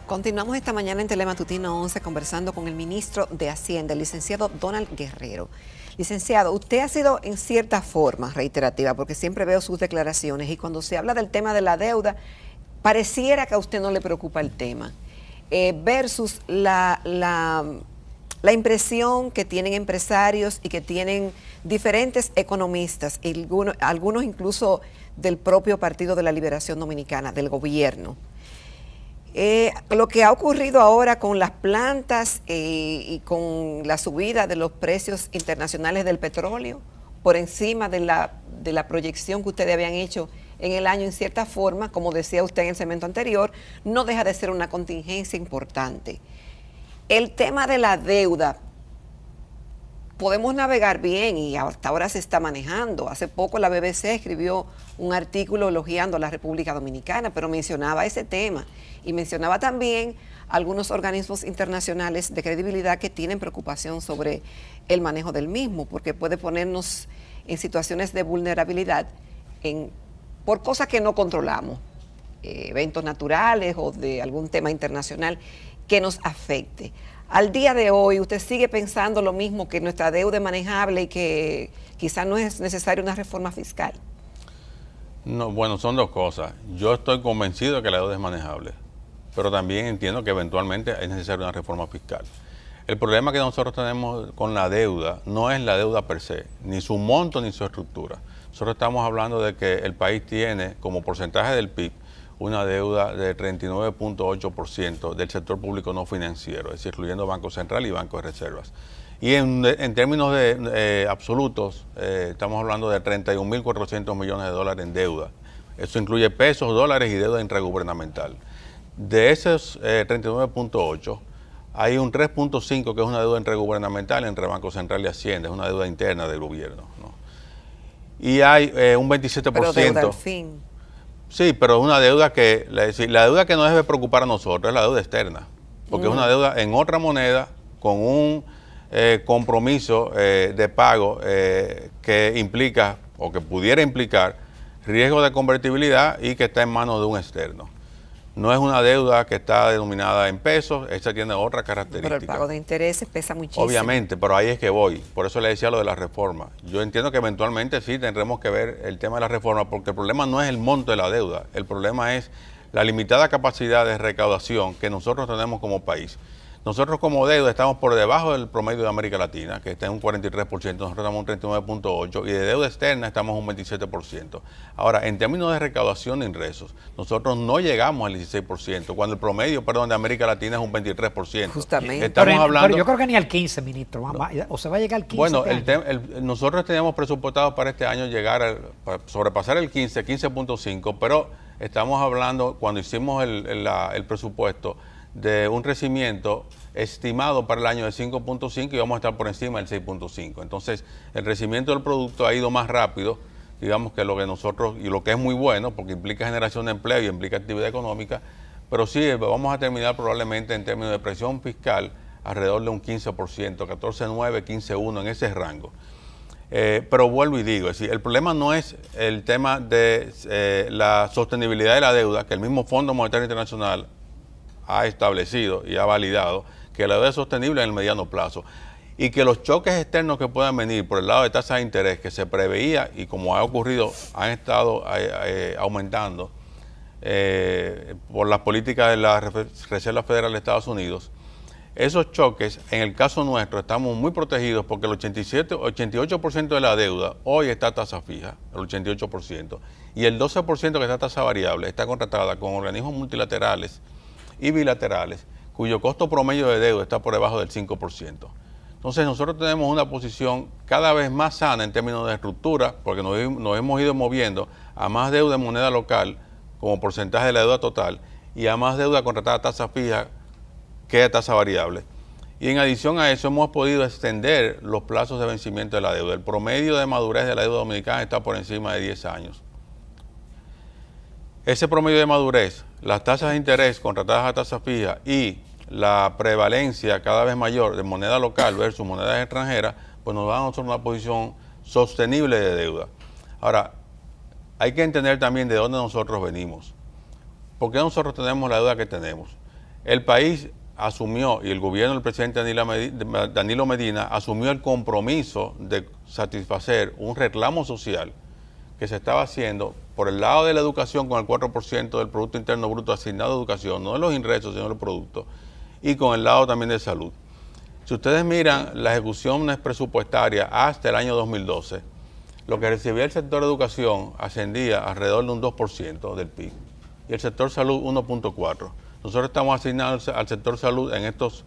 Continuamos esta mañana en Telematutino 11 conversando con el ministro de Hacienda, el licenciado Donald Guerrero. Licenciado, usted ha sido en cierta forma reiterativa porque siempre veo sus declaraciones y cuando se habla del tema de la deuda, pareciera que a usted no le preocupa el tema, versus la impresión que tienen empresarios y que tienen diferentes economistas, y algunos incluso del propio Partido de la Liberación Dominicana, del gobierno. Lo que ha ocurrido ahora con las plantas y con la subida de los precios internacionales del petróleo por encima de la proyección que ustedes habían hecho en el año, en cierta forma, como decía usted en el segmento anterior, no deja de ser una contingencia importante. El tema de la deuda, podemos navegar bien y hasta ahora se está manejando. Hace poco la BBC escribió un artículo elogiando a la República Dominicana, pero mencionaba ese tema y mencionaba también algunos organismos internacionales de credibilidad que tienen preocupación sobre el manejo del mismo, porque puede ponernos en situaciones de vulnerabilidad por cosas que no controlamos, eventos naturales o de algún tema internacional que nos afecte. Al día de hoy, ¿usted sigue pensando lo mismo, que nuestra deuda es manejable y que quizás no es necesaria una reforma fiscal? No, bueno, son dos cosas. Yo estoy convencido de que la deuda es manejable, pero también entiendo que eventualmente es necesaria una reforma fiscal. El problema que nosotros tenemos con la deuda no es la deuda per se, ni su monto ni su estructura. Nosotros estamos hablando de que el país tiene como porcentaje del PIB una deuda de 39.8% del sector público no financiero, es decir, incluyendo Banco Central y Banco de Reservas. Y en términos absolutos, estamos hablando de 31.400 millones de dólares en deuda. Eso incluye pesos, dólares y deuda intragubernamental. De esos 39.8, hay un 3.5 que es una deuda intragubernamental entre Banco Central y Hacienda, es una deuda interna del gobierno, ¿no? Y hay un 27%. Pero deuda al fin. Sí, pero es una deuda que, la deuda que nos debe preocupar a nosotros es la deuda externa, porque es una deuda en otra moneda con un compromiso de pago que implica o que pudiera implicar riesgo de convertibilidad y que está en manos de un externo. No es una deuda que está denominada en pesos, esta tiene otra característica. Pero el pago de intereses pesa muchísimo. Obviamente, pero ahí es que voy. Por eso le decía lo de la reforma. Yo entiendo que eventualmente sí tendremos que ver el tema de la reforma, porque el problema no es el monto de la deuda, el problema es la limitada capacidad de recaudación que nosotros tenemos como país. Nosotros como deuda estamos por debajo del promedio de América Latina, que está en un 43%, nosotros estamos en un 39.8%, y de deuda externa estamos en un 27%. Ahora, en términos de recaudación de ingresos, nosotros no llegamos al 16%, cuando el promedio, de América Latina es un 23%. Justamente. Estamos hablando, pero yo creo que ni al 15, ministro, o se va a llegar al 15. Bueno, nosotros teníamos presupuestado para este año para sobrepasar el 15.5, pero estamos hablando, cuando hicimos el presupuesto, de un crecimiento estimado para el año de 5.5 y vamos a estar por encima del 6.5. Entonces, el crecimiento del producto ha ido más rápido, digamos, que lo que nosotros, y lo que es muy bueno, porque implica generación de empleo y implica actividad económica, pero sí, vamos a terminar probablemente en términos de presión fiscal alrededor de un 15%, 14.9, 15.1, en ese rango. Pero vuelvo y digo, es decir, el problema no es el tema de la sostenibilidad de la deuda, que el mismo Fondo Monetario Internacional ha establecido y ha validado que la deuda es sostenible en el mediano plazo y que los choques externos que puedan venir por el lado de tasas de interés que se preveía y como ha ocurrido han estado aumentando por las políticas de la Reserva Federal de Estados Unidos. Esos choques, en el caso nuestro, estamos muy protegidos porque el 88% de la deuda hoy está a tasa fija, el 88%, y el 12% que está a tasa variable está contratada con organismos multilaterales y bilaterales, cuyo costo promedio de deuda está por debajo del 5%. Entonces nosotros tenemos una posición cada vez más sana en términos de estructura, porque nos hemos ido moviendo a más deuda en moneda local como porcentaje de la deuda total y a más deuda contratada a tasa fija que a tasa variable. Y en adición a eso hemos podido extender los plazos de vencimiento de la deuda. El promedio de madurez de la deuda dominicana está por encima de 10 años. Ese promedio de madurez, las tasas de interés contratadas a tasa fija y la prevalencia cada vez mayor de moneda local versus monedas extranjeras, pues nos dan a nosotros una posición sostenible de deuda. Ahora, hay que entender también de dónde nosotros venimos. ¿Por qué nosotros tenemos la deuda que tenemos? El país asumió, y el gobierno del presidente Danilo Medina asumió el compromiso de satisfacer un reclamo social que se estaba haciendo por el lado de la educación con el 4% del Producto Interno Bruto asignado a educación, no de los ingresos, sino de los productos, y con el lado también de salud. Si ustedes miran las ejecuciones presupuestarias hasta el año 2012, lo que recibía el sector educación ascendía alrededor de un 2% del PIB y el sector salud 1.4%. Nosotros estamos asignando al sector salud en estos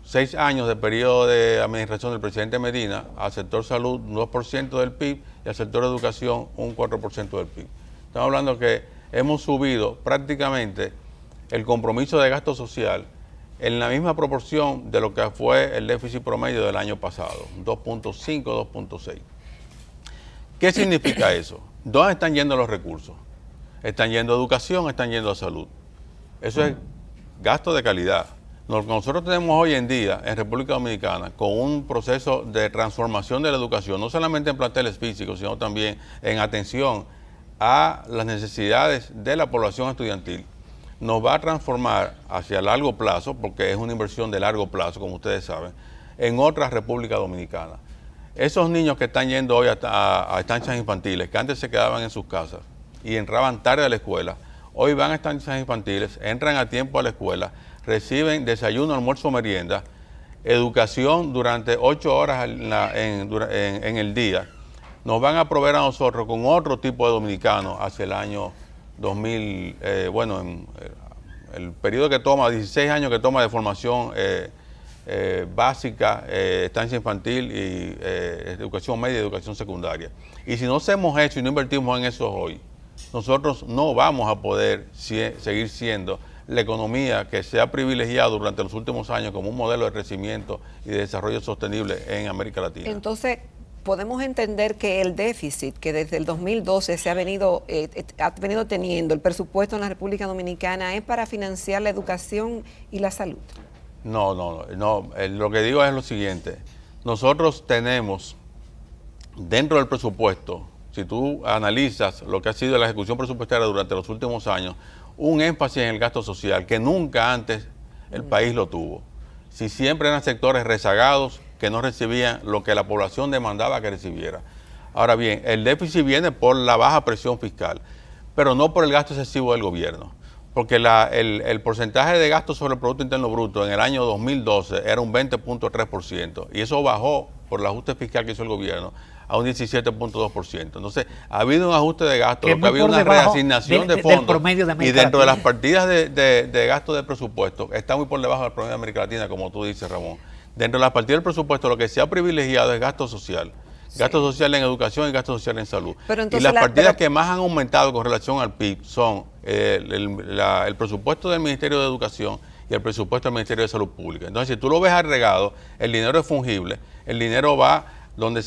6 años de periodo de administración del presidente Medina, al sector salud un 2% del PIB y al sector educación un 4% del PIB. Estamos hablando que hemos subido prácticamente el compromiso de gasto social en la misma proporción de lo que fue el déficit promedio del año pasado, 2.5, 2.6. ¿Qué significa eso? ¿Dónde están yendo los recursos? Están yendo a educación, están yendo a salud. Eso es gasto de calidad. Lo que nosotros tenemos hoy en día en República Dominicana con un proceso de transformación de la educación, no solamente en planteles físicos, sino también en atención a las necesidades de la población estudiantil, nos va a transformar hacia largo plazo, porque es una inversión de largo plazo, como ustedes saben, en otra República Dominicana. Esos niños que están yendo hoy a estancias infantiles, que antes se quedaban en sus casas y entraban tarde a la escuela, hoy van a estancias infantiles, entran a tiempo a la escuela, reciben desayuno, almuerzo, merienda, educación durante 8 horas en el día. Nos van a proveer a nosotros con otro tipo de dominicanos hacia el año 2000, en el periodo que toma, 16 años que toma de formación básica, estancia infantil y educación media y educación secundaria. Y si no hacemos eso y no invertimos en eso hoy, nosotros no vamos a poder seguir siendo la economía que se ha privilegiado durante los últimos años como un modelo de crecimiento y de desarrollo sostenible en América Latina. Entonces, podemos entender que el déficit que desde el 2012 ha venido teniendo el presupuesto en la República Dominicana es para financiar la educación y la salud. No. Lo que digo es lo siguiente. Nosotros tenemos dentro del presupuesto, si tú analizas lo que ha sido la ejecución presupuestaria durante los últimos años, un énfasis en el gasto social que nunca antes el país lo tuvo. Si siempre eran sectores rezagados que no recibían lo que la población demandaba que recibiera. Ahora bien, el déficit viene por la baja presión fiscal, pero no por el gasto excesivo del gobierno. Porque el porcentaje de gasto sobre el Producto Interno Bruto en el año 2012 era un 20.3% y eso bajó por el ajuste fiscal que hizo el gobierno a un 17.2%. Entonces, ha habido un ajuste de gasto, lo que ha habido una reasignación de fondos y dentro de las partidas de gasto de presupuesto está muy por debajo del promedio de América Latina, como tú dices, Ramón. Dentro de las partidas del presupuesto lo que se ha privilegiado es gasto social. Sí. Gasto social en educación y gasto social en salud. Y las partidas que más han aumentado con relación al PIB son el presupuesto del Ministerio de Educación y el presupuesto del Ministerio de Salud Pública. Entonces, si tú lo ves agregado, el dinero es fungible, el dinero va donde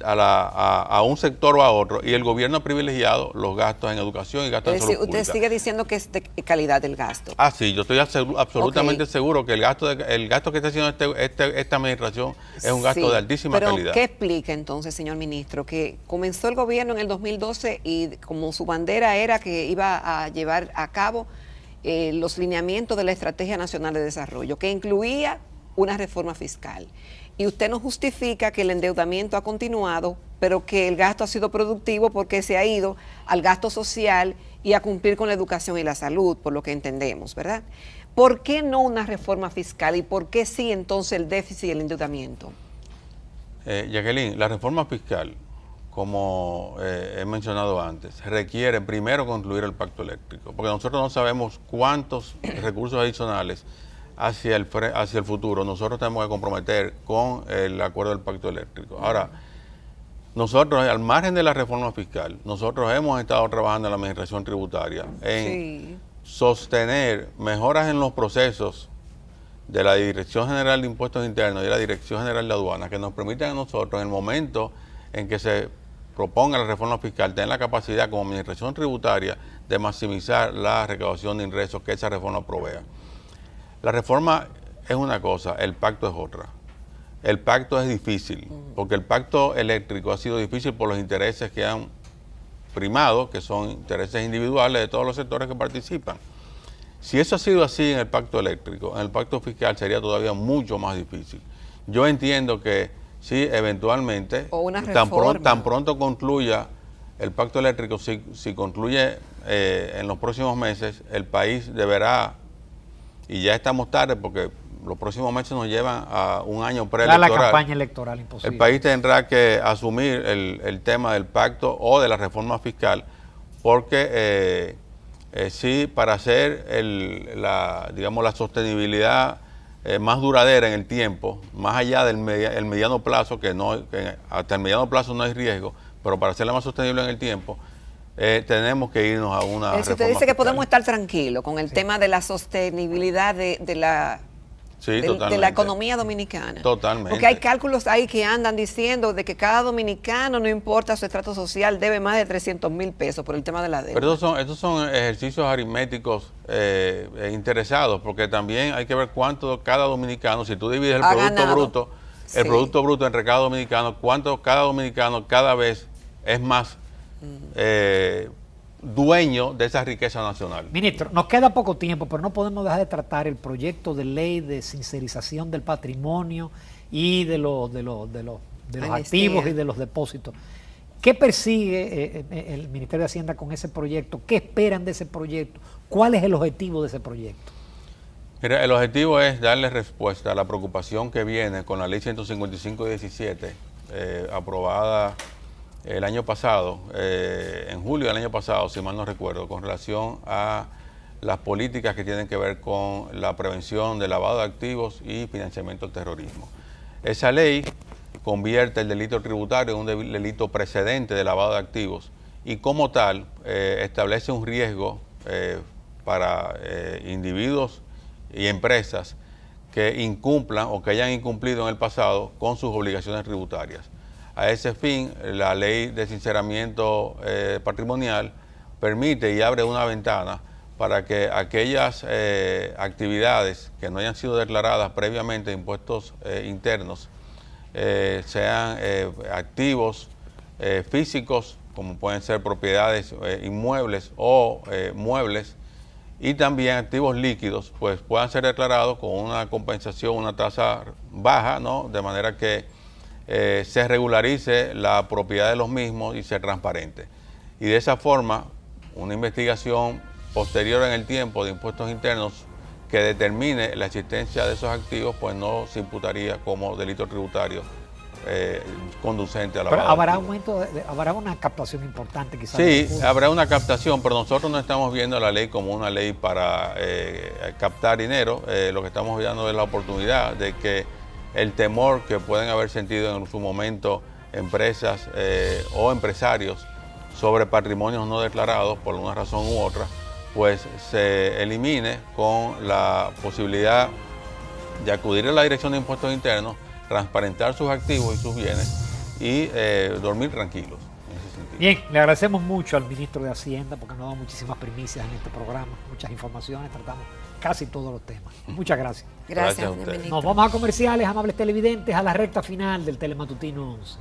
a un sector o a otro, y el gobierno ha privilegiado los gastos en educación y gastos en salud pública. Usted sigue diciendo que es de calidad el gasto. Ah, sí, yo estoy absolutamente seguro que el gasto que está haciendo esta administración es un gasto de altísima calidad. ¿Qué explica entonces, señor ministro, que comenzó el gobierno en el 2012 y como su bandera era que iba a llevar a cabo los lineamientos de la Estrategia Nacional de Desarrollo, que incluía una reforma fiscal? Y usted nos justifica que el endeudamiento ha continuado, pero que el gasto ha sido productivo porque se ha ido al gasto social y a cumplir con la educación y la salud, por lo que entendemos, ¿verdad? ¿Por qué no una reforma fiscal y por qué sí entonces el déficit y el endeudamiento? Jacqueline, la reforma fiscal, como he mencionado antes, requiere primero concluir el pacto eléctrico, porque nosotros no sabemos cuántos recursos adicionales hacia el futuro nosotros tenemos que comprometer con el acuerdo del pacto eléctrico. Ahora, nosotros, al margen de la reforma fiscal, nosotros hemos estado trabajando en la administración tributaria en sostener mejoras en los procesos de la Dirección General de Impuestos Internos y de la Dirección General de Aduanas que nos permiten a nosotros, en el momento en que se proponga la reforma fiscal, tener la capacidad como administración tributaria de maximizar la recaudación de ingresos que esa reforma provea. La reforma es una cosa, el pacto es otra. El pacto es difícil, porque el pacto eléctrico ha sido difícil por los intereses que han primado, que son intereses individuales de todos los sectores que participan. Si eso ha sido así en el pacto eléctrico, en el pacto fiscal sería todavía mucho más difícil. Yo entiendo que sí, eventualmente, O una tan pronto concluya el pacto eléctrico, si concluye en los próximos meses, el país deberá, y ya estamos tarde porque los próximos meses nos llevan a un año preelectoral. La campaña electoral, imposible. El país tendrá que asumir el tema del pacto o de la reforma fiscal, porque sí, para hacer digamos, la sostenibilidad más duradera en el tiempo, más allá del el mediano plazo, que hasta el mediano plazo no hay riesgo, pero para hacerla más sostenible en el tiempo, tenemos que irnos a una reforma usted dice fiscal. que podemos estar tranquilos con el tema de la sostenibilidad de la economía dominicana. Totalmente. Porque hay cálculos ahí que andan diciendo de que cada dominicano, no importa su estrato social, debe más de 300,000 pesos por el tema de la deuda. Pero estos son ejercicios aritméticos interesados, porque también hay que ver cuánto cada dominicano, si tú divides el Producto Bruto entre cada dominicano, cuánto cada dominicano cada vez es más dueño de esa riqueza nacional. Ministro, nos queda poco tiempo, pero no podemos dejar de tratar el proyecto de ley de sincerización del patrimonio y de los activos y de los depósitos. ¿Qué persigue el Ministerio de Hacienda con ese proyecto? ¿Qué esperan de ese proyecto? ¿Cuál es el objetivo de ese proyecto? Mira, el objetivo es darle respuesta a la preocupación que viene con la ley 155/17, aprobada el año pasado, en julio del año pasado, si mal no recuerdo, con relación a las políticas que tienen que ver con la prevención del lavado de activos y financiamiento del terrorismo. Esa ley convierte el delito tributario en un delito precedente de lavado de activos y como tal establece un riesgo para individuos y empresas que incumplan o que hayan incumplido en el pasado con sus obligaciones tributarias. A ese fin, la ley de sinceramiento patrimonial permite y abre una ventana para que aquellas actividades que no hayan sido declaradas previamente en impuestos internos sean activos físicos, como pueden ser propiedades inmuebles o muebles, y también activos líquidos, pues puedan ser declarados con una compensación, una tasa baja, ¿no? De manera que se regularice la propiedad de los mismos y sea transparente. Y de esa forma, una investigación posterior en el tiempo de impuestos internos que determine la existencia de esos activos, pues no se imputaría como delito tributario conducente a la Pero habrá una captación importante quizás. Sí, habrá una captación, pero nosotros no estamos viendo la ley como una ley para captar dinero. Lo que estamos viendo es la oportunidad de que el temor que pueden haber sentido en su momento empresas o empresarios sobre patrimonios no declarados por una razón u otra, pues se elimine con la posibilidad de acudir a la Dirección de Impuestos Internos, transparentar sus activos y sus bienes y dormir tranquilos. En ese sentido. Bien, le agradecemos mucho al ministro de Hacienda porque nos ha dado muchísimas primicias en este programa, muchas informaciones, tratamos casi todos los temas. Muchas gracias. Gracias, a ustedes. ministro. Nos vamos a comerciales, amables televidentes, a la recta final del Telematutino 11.